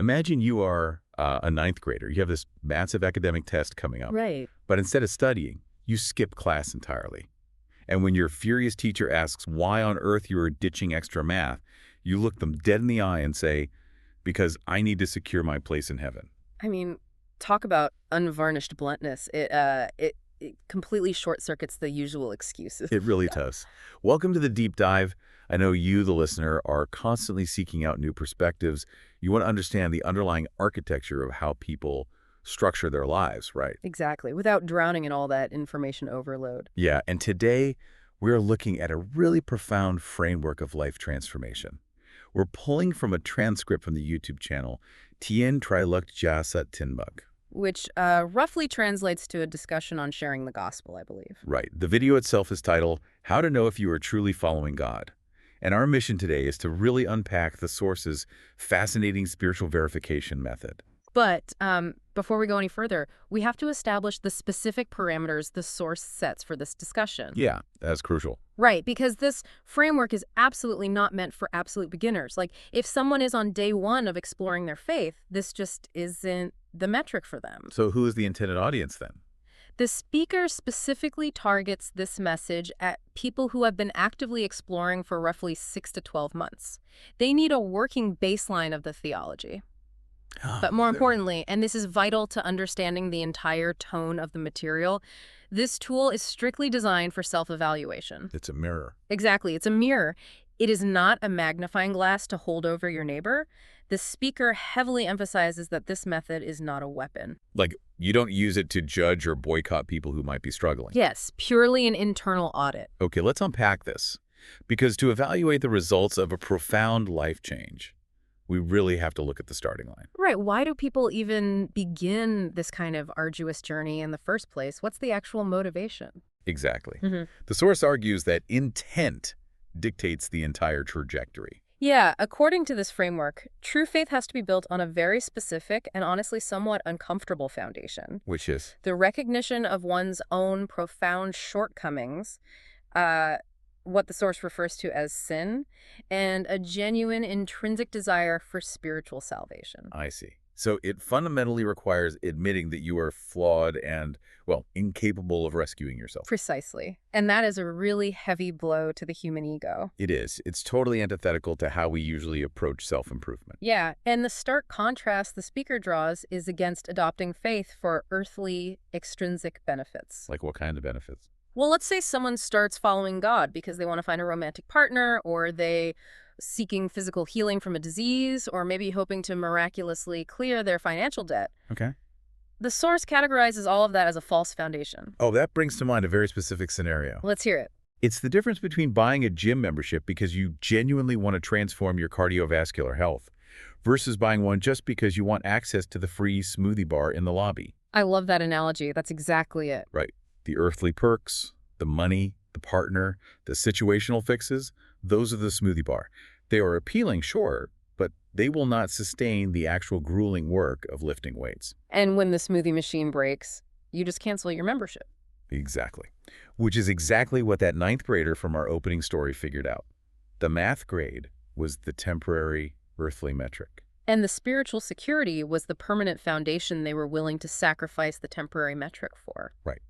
Imagine you are a ninth grader. You have this massive academic test coming up. Right. But instead of studying, you skip class entirely. And when your furious teacher asks why on earth you are ditching extra math, you look them dead in the eye and say, because I need to secure my place in heaven. I mean, talk about unvarnished bluntness. It completely short-circuits the usual excuses. It really does. Welcome to the deep dive. I know you, the listener, are constantly seeking out new perspectives. You want to understand the underlying architecture of how people structure their lives, right? Exactly, without drowning in all that information overload. Yeah, and today we're looking at a really profound framework of life transformation. We're pulling from a transcript from the YouTube channel, Tien Triluk Jasat Tinmug. Which roughly translates to a discussion on sharing the gospel, I believe. Right. The video itself is titled, How to Know If You Are Truly Following God. And our mission today is to really unpack the source's fascinating spiritual verification method. But before we go any further, we have to establish the specific parameters the source sets for this discussion. Yeah, that's crucial. Right, because this framework is absolutely not meant for absolute beginners. Like, if someone is on day one of exploring their faith, this just isn't the metric for them. So who is the intended audience then? The speaker specifically targets this message at people who have been actively exploring for roughly 6 to 12 months. They need a working baseline of the theology. But more importantly, and this is vital to understanding the entire tone of the material, this tool is strictly designed for self-evaluation. It's a mirror. Exactly. It's a mirror. It is not a magnifying glass to hold over your neighbor. The speaker heavily emphasizes that this method is not a weapon. Like, you don't use it to judge or boycott people who might be struggling. Yes, purely an internal audit. Okay, let's unpack this. Because to evaluate the results of a profound life change, we really have to look at the starting line. Right. Why do people even begin this kind of arduous journey in the first place? What's the actual motivation? Exactly. The source argues that intent dictates the entire trajectory. Yeah, according to this framework, true faith has to be built on a very specific and honestly somewhat uncomfortable foundation. Which is? The recognition of one's own profound shortcomings, what the source refers to as sin, and a genuine intrinsic desire for spiritual salvation. I see. So it fundamentally requires admitting that you are flawed and, well, incapable of rescuing yourself. Precisely. And that is a really heavy blow to the human ego. It is. It's totally antithetical to how we usually approach self-improvement. Yeah, and the stark contrast the speaker draws is against adopting faith for earthly extrinsic benefits. Like what kind of benefits? Well, let's say someone starts following God because they want to find a romantic partner, or they seeking physical healing from a disease, or maybe hoping to miraculously clear their financial debt. Okay. The source categorizes all of that as a false foundation. Oh, that brings to mind a very specific scenario. Let's hear it. It's the difference between buying a gym membership because you genuinely want to transform your cardiovascular health versus buying one just because you want access to the free smoothie bar in the lobby. I love that analogy. That's exactly it. Right. The earthly perks, the money, the partner, the situational fixes, those are the smoothie bar. They are appealing, sure, but they will not sustain the actual grueling work of lifting weights. And when the smoothie machine breaks, you just cancel your membership. Exactly. Which is exactly what that ninth grader from our opening story figured out. The math grade was the temporary earthly metric. And the spiritual security was the permanent foundation they were willing to sacrifice the temporary metric for. Right.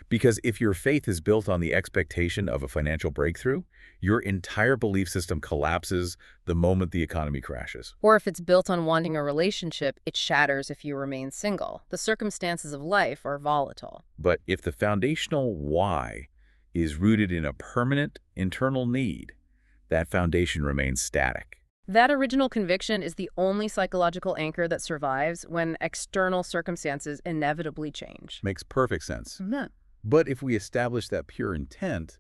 Because if your faith is built on the expectation of a financial breakthrough, your entire belief system collapses the moment the economy crashes. Or if it's built on wanting a relationship, it shatters if you remain single. The circumstances of life are volatile. But if the foundational why is rooted in a permanent internal need, that foundation remains static. That original conviction is the only psychological anchor that survives when external circumstances inevitably change. Makes perfect sense. Yeah. But if we establish that pure intent,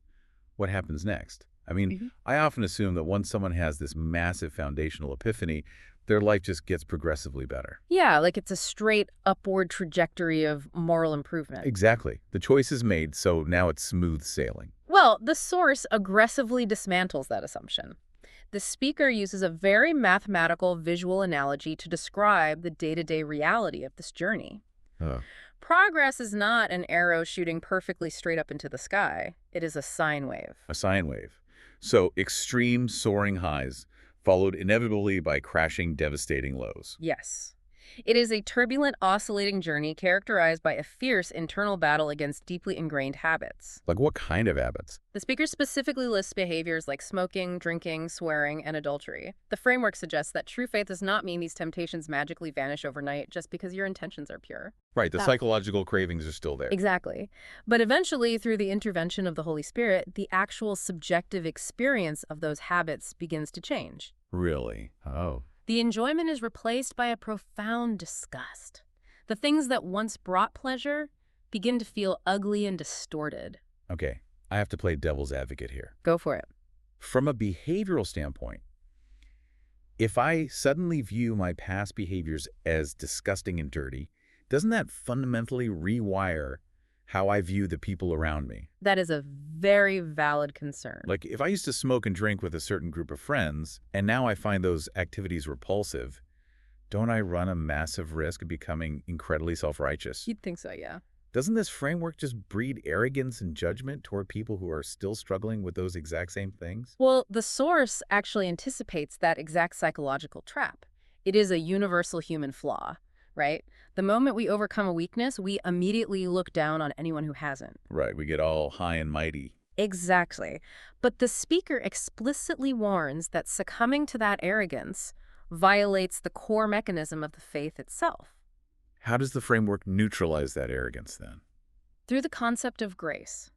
what happens next? I mean, I often assume that once someone has this massive foundational epiphany, their life just gets progressively better. Yeah, like it's a straight upward trajectory of moral improvement. Exactly. The choice is made, so now it's smooth sailing. Well, the source aggressively dismantles that assumption. The speaker uses a very mathematical visual analogy to describe the day-to-day reality of this journey. Progress is not an arrow shooting perfectly straight up into the sky. It is a sine wave. A sine wave. So extreme soaring highs, followed inevitably by crashing, devastating lows. Yes. It is a turbulent, oscillating journey characterized by a fierce internal battle against deeply ingrained habits. Like what kind of habits? The speaker specifically lists behaviors like smoking, drinking, swearing, and adultery. The framework suggests that true faith does not mean these temptations magically vanish overnight just because your intentions are pure. Right, the psychological cravings are still there. Exactly. But eventually, through the intervention of the Holy Spirit, the actual subjective experience of those habits begins to change. Really? Oh. The enjoyment is replaced by a profound disgust. The things that once brought pleasure begin to feel ugly and distorted. Okay, I have to play devil's advocate here. Go for it. From a behavioral standpoint, if I suddenly view my past behaviors as disgusting and dirty, doesn't that fundamentally rewire how I view the people around me? That is a very valid concern. Like, if I used to smoke and drink with a certain group of friends, and now I find those activities repulsive, don't I run a massive risk of becoming incredibly self-righteous? You'd think so, yeah. Doesn't this framework just breed arrogance and judgment toward people who are still struggling with those exact same things? Well, the source actually anticipates that exact psychological trap. It is a universal human flaw, right? The moment we overcome a weakness, we immediately look down on anyone who hasn't. Right, we get all high and mighty. Exactly. But the speaker explicitly warns that succumbing to that arrogance violates the core mechanism of the faith itself. How does the framework neutralize that arrogance then? Through the concept of grace.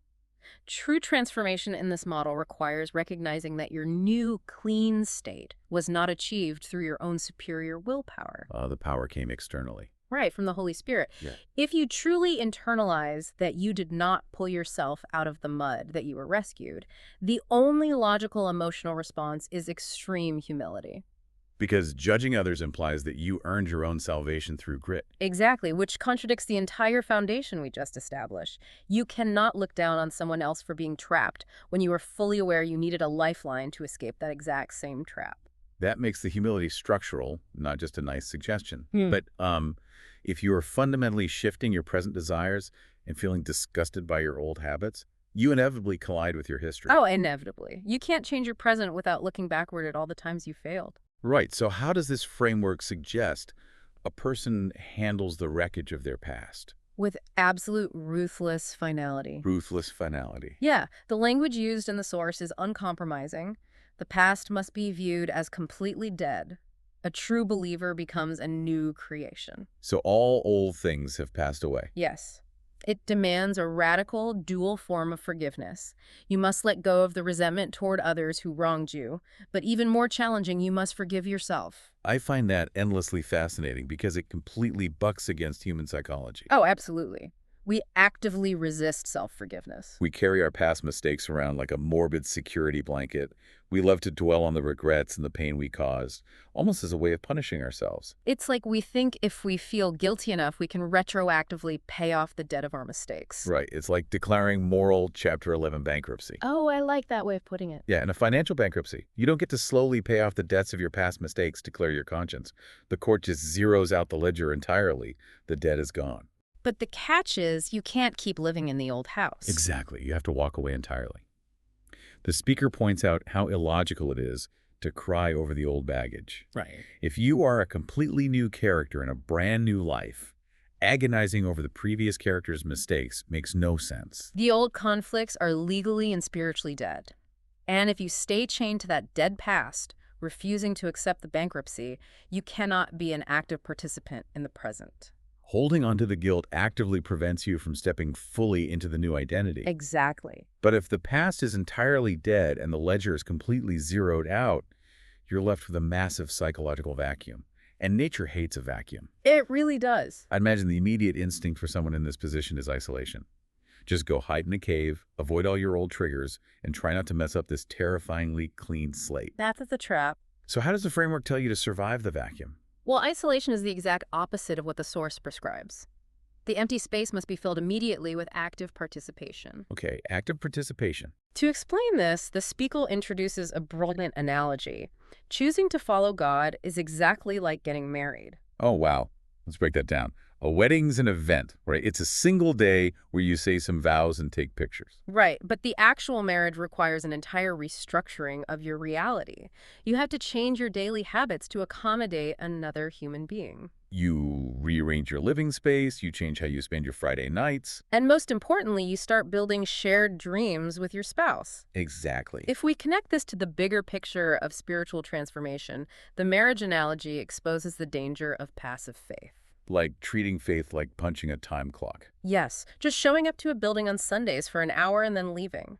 True transformation in this model requires recognizing that your new, clean state was not achieved through your own superior willpower. The power came externally. Right, from the Holy Spirit. Yeah. If you truly internalize that you did not pull yourself out of the mud, that you were rescued, the only logical emotional response is extreme humility. Because judging others implies that you earned your own salvation through grit. Exactly, which contradicts the entire foundation we just established. You cannot look down on someone else for being trapped when you were fully aware you needed a lifeline to escape that exact same trap. That makes the humility structural, not just a nice suggestion. But if you are fundamentally shifting your present desires and feeling disgusted by your old habits, you inevitably collide with your history. Oh, inevitably. You can't change your present without looking backward at all the times you failed. Right. So how does this framework suggest a person handles the wreckage of their past? With absolute ruthless finality. Ruthless finality. Yeah, the language used in the source is uncompromising. The past must be viewed as completely dead. A true believer becomes a new creation. So all old things have passed away. Yes. It demands a radical, dual form of forgiveness. You must let go of the resentment toward others who wronged you, but even more challenging, you must forgive yourself. I find that endlessly fascinating because it completely bucks against human psychology. Oh, absolutely. We actively resist self-forgiveness. We carry our past mistakes around like a morbid security blanket. We love to dwell on the regrets and the pain we caused, almost as a way of punishing ourselves. It's like we think if we feel guilty enough, we can retroactively pay off the debt of our mistakes. Right. It's like declaring moral Chapter 11 bankruptcy. Oh, I like that way of putting it. Yeah, in a financial bankruptcy, you don't get to slowly pay off the debts of your past mistakes to clear your conscience. The court just zeroes out the ledger entirely. The debt is gone. But the catch is you can't keep living in the old house. Exactly. You have to walk away entirely. The speaker points out how illogical it is to cry over the old baggage. Right. If you are a completely new character in a brand new life, agonizing over the previous character's mistakes makes no sense. The old conflicts are legally and spiritually dead. And if you stay chained to that dead past, refusing to accept the bankruptcy, you cannot be an active participant in the present. Holding onto the guilt actively prevents you from stepping fully into the new identity. Exactly. But if the past is entirely dead and the ledger is completely zeroed out, you're left with a massive psychological vacuum. And nature hates a vacuum. It really does. I'd imagine the immediate instinct for someone in this position is isolation. Just go hide in a cave, avoid all your old triggers, and try not to mess up this terrifyingly clean slate. That's the trap. So how does the framework tell you to survive the vacuum? Well, isolation is the exact opposite of what the source prescribes. The empty space must be filled immediately with active participation. Okay, active participation. To explain this, the speaker introduces a brilliant analogy. Choosing to follow God is exactly like getting married. Oh, wow. Let's break that down. A wedding's an event, right? It's a single day where you say some vows and take pictures. Right, but the actual marriage requires an entire restructuring of your reality. You have to change your daily habits to accommodate another human being. You rearrange your living space, you change how you spend your Friday nights. And most importantly, you start building shared dreams with your spouse. Exactly. If we connect this to the bigger picture of spiritual transformation, the marriage analogy exposes the danger of passive faith. Like treating faith like punching a time clock. Yes, just showing up to a building on Sundays for an hour and then leaving.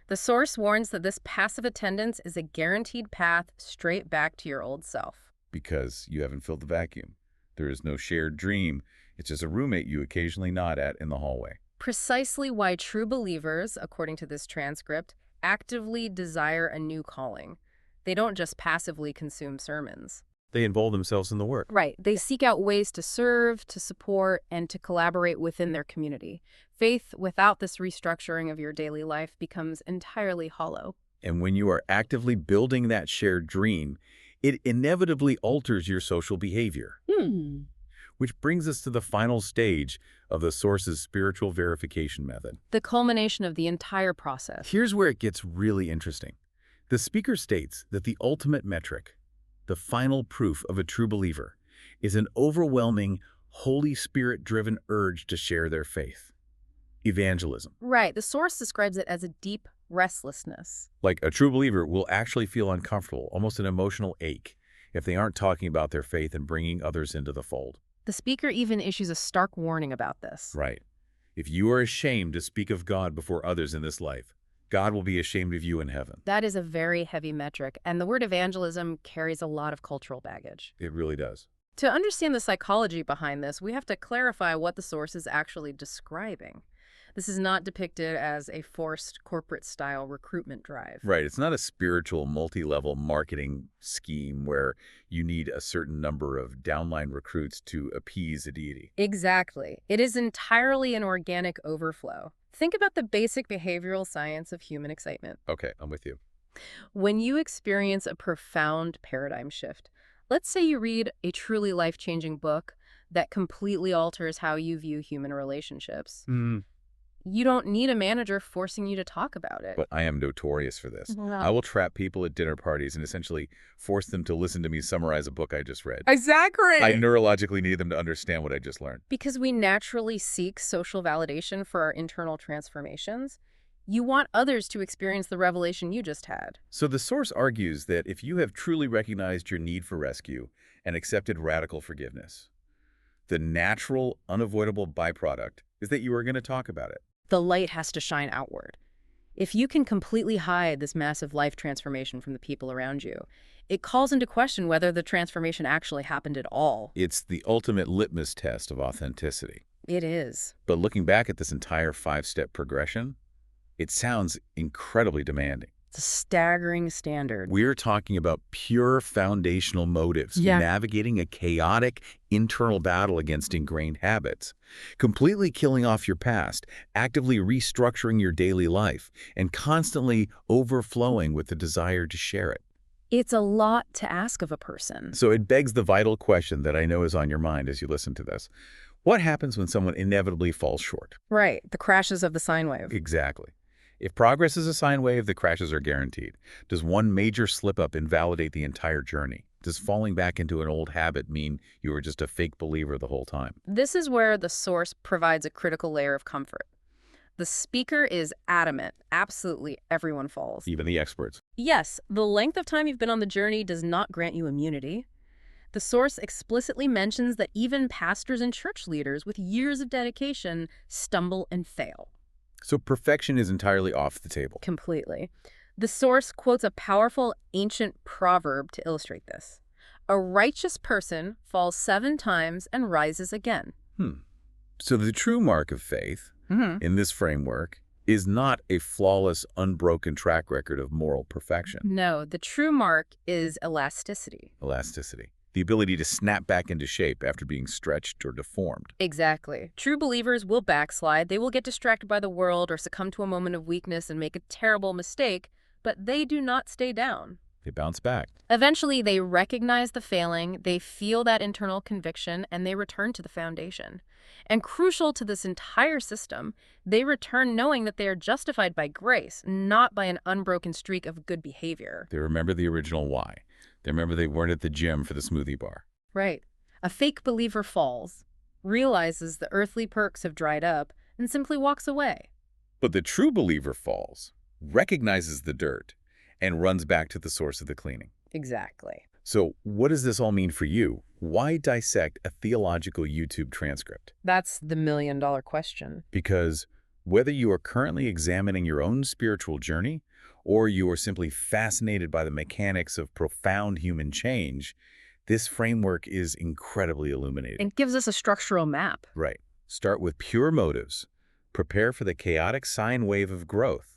The source warns that this passive attendance is a guaranteed path straight back to your old self. Because you haven't filled the vacuum. There is no shared dream. It's just a roommate you occasionally nod at in the hallway. Precisely why true believers, according to this transcript, actively desire a new calling. They don't just passively consume sermons. They involve themselves in the work. Right. They seek out ways to serve, to support, and to collaborate within their community. Faith without this restructuring of your daily life becomes entirely hollow. And when you are actively building that shared dream, it inevitably alters your social behavior. Which brings us to the final stage of the source's spiritual verification method. The culmination of the entire process. Here's where it gets really interesting. The speaker states that the ultimate metric, the final proof of a true believer, is an overwhelming, Holy Spirit-driven urge to share their faith. Evangelism. Right. The source describes it as a deep restlessness. Like a true believer will actually feel uncomfortable, almost an emotional ache, if they aren't talking about their faith and bringing others into the fold. The speaker even issues a stark warning about this. Right. If you are ashamed to speak of God before others in this life, God will be ashamed of you in heaven. That is a very heavy metric, and the word evangelism carries a lot of cultural baggage. It really does. To understand the psychology behind this, we have to clarify what the source is actually describing. This is not depicted as a forced corporate-style recruitment drive. Right. It's not a spiritual multi-level marketing scheme where you need a certain number of downline recruits to appease a deity. Exactly. It is entirely an organic overflow. Think about the basic behavioral science of human excitement. Okay, I'm with you. When you experience a profound paradigm shift, let's say you read a truly life-changing book that completely alters how you view human relationships, you don't need a manager forcing you to talk about it. But I am notorious for this. Yeah. I will trap people at dinner parties and essentially force them to listen to me summarize a book I just read. Exactly. I neurologically need them to understand what I just learned. Because we naturally seek social validation for our internal transformations, you want others to experience the revelation you just had. So the source argues that if you have truly recognized your need for rescue and accepted radical forgiveness, the natural, unavoidable byproduct is that you are going to talk about it. The light has to shine outward. If you can completely hide this massive life transformation from the people around you, it calls into question whether the transformation actually happened at all. It's the ultimate litmus test of authenticity. It is. But looking back at this entire 5-step progression, it sounds incredibly demanding. It's a staggering standard. We're talking about pure foundational motives, Yeah. navigating a chaotic internal battle against ingrained habits, completely killing off your past, actively restructuring your daily life, and constantly overflowing with the desire to share it. It's a lot to ask of a person. So it begs the vital question that I know is on your mind as you listen to this. What happens when someone inevitably falls short? Right, the crashes of the sine wave. Exactly. If progress is a sine wave, the crashes are guaranteed. Does one major slip-up invalidate the entire journey? Does falling back into an old habit mean you were just a fake believer the whole time? This is where the source provides a critical layer of comfort. The speaker is adamant. Absolutely everyone falls. Even the experts. Yes, the length of time you've been on the journey does not grant you immunity. The source explicitly mentions that even pastors and church leaders with years of dedication stumble and fail. So perfection is entirely off the table. Completely. The source quotes a powerful ancient proverb to illustrate this. A righteous person falls 7 times and rises again. So the true mark of faith, in this framework, is not a flawless, unbroken track record of moral perfection. No, the true mark is elasticity. Elasticity. The ability to snap back into shape after being stretched or deformed. Exactly. True believers will backslide. They will get distracted by the world or succumb to a moment of weakness and make a terrible mistake, but they do not stay down. They bounce back. Eventually, they recognize the failing, they feel that internal conviction, and they return to the foundation. And crucial to this entire system, they return knowing that they are justified by grace, not by an unbroken streak of good behavior. They remember the original why. They remember they weren't at the gym for the smoothie bar. Right. A fake believer falls, realizes the earthly perks have dried up, and simply walks away. But the true believer falls, recognizes the dirt, and runs back to the source of the cleaning. Exactly. So what does this all mean for you? Why dissect a theological YouTube transcript? That's the million-dollar question. Because whether you are currently examining your own spiritual journey, or you are simply fascinated by the mechanics of profound human change, this framework is incredibly illuminating. It gives us a structural map. Right. Start with pure motives. Prepare for the chaotic sine wave of growth.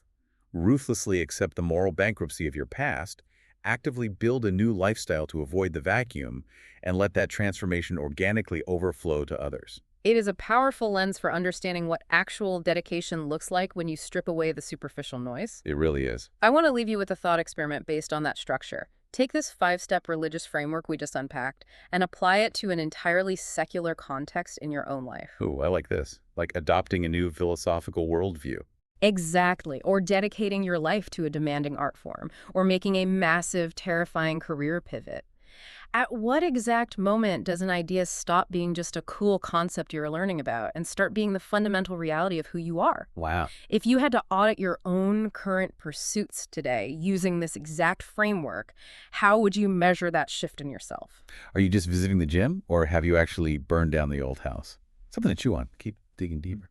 Ruthlessly accept the moral bankruptcy of your past. Actively build a new lifestyle to avoid the vacuum, and let that transformation organically overflow to others. It is a powerful lens for understanding what actual dedication looks like when you strip away the superficial noise. It really is. I want to leave you with a thought experiment based on that structure. Take this 5-step religious framework we just unpacked and apply it to an entirely secular context in your own life. Ooh, I like this. Like adopting a new philosophical worldview. Exactly. Or dedicating your life to a demanding art form, or making a massive, terrifying career pivot. At what exact moment does an idea stop being just a cool concept you're learning about and start being the fundamental reality of who you are? Wow. If you had to audit your own current pursuits today using this exact framework, how would you measure that shift in yourself? Are you just visiting the gym, or have you actually burned down the old house? Something to chew on. Keep digging deeper.